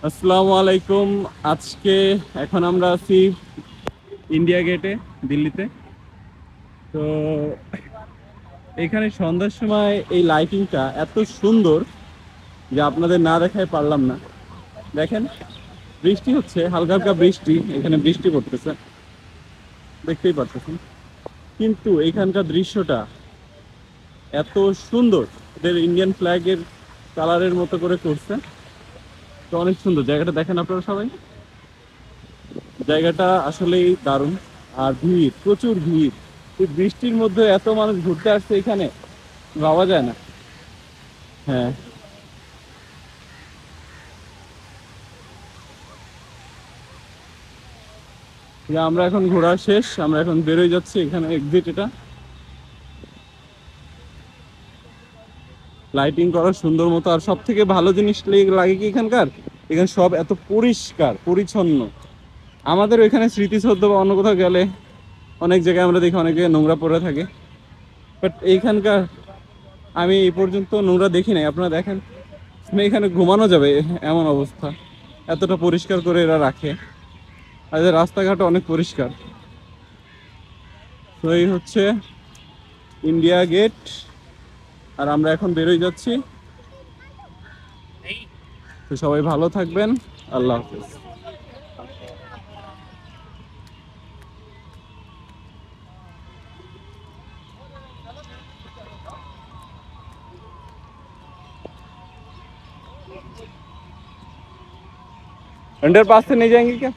আসসালামু আলাইকুম। আজকে এখন আমরা আছি ইন্ডিয়া গেটে, দিল্লিতে। তো এখানে সন্ধ্যার সময় এই লাইটিংটা এত সুন্দর যে আপনাদের না দেখায় পারলাম না। দেখেন, বৃষ্টি হচ্ছে, হালকা হালকা বৃষ্টি, এখানে বৃষ্টি পড়তেছে, দেখতেই পারতেছেন। কিন্তু এখানকার দৃশ্যটা এত সুন্দর, এদের ইন্ডিয়ান ফ্ল্যাগের কালারের মতো করে করছে। তো অনেক সুন্দর জায়গাটা, দেখেন আপনারা সবাই। জায়গাটা আসলেই দারুণ। আর ভিড়, প্রচুর ভিড়। এই বৃষ্টির মধ্যে এত মানুষ ঘুরতে আসছে এখানে, ভাবা যায় না। হ্যাঁ, যে আমরা এখন ঘোরা শেষ, আমরা এখন বেরোয় যাচ্ছি। এখানে এক্সিট এটা। লাইটিং করা সুন্দর মতো। আর সব থেকে ভালো জিনিস লাগে কি এখানকার, এখানে সব এত পরিষ্কার পরিচ্ছন্ন। আমাদের ওইখানে স্মৃতিসৌধ বা অন্য কোথাও গেলে অনেক জায়গায় আমরা দেখি অনেক জায়গায় নোংরা পড়ে থাকে, বাট এইখানকার আমি এই পর্যন্ত নোংরা দেখি নাই। আপনারা দেখেন, মানে এখানে ঘুমানো যাবে এমন অবস্থা, এতটা পরিষ্কার করে এরা রাখে। আর এদের রাস্তাঘাট অনেক পরিষ্কার। তো এই হচ্ছে ইন্ডিয়া গেট, আর আমরা এখন বেরোয় যাচ্ছি। তো সবাই ভালো থাকবেন, আল্লাহ হাফেজ। अंडर पास से नहीं जाएंगे क्या?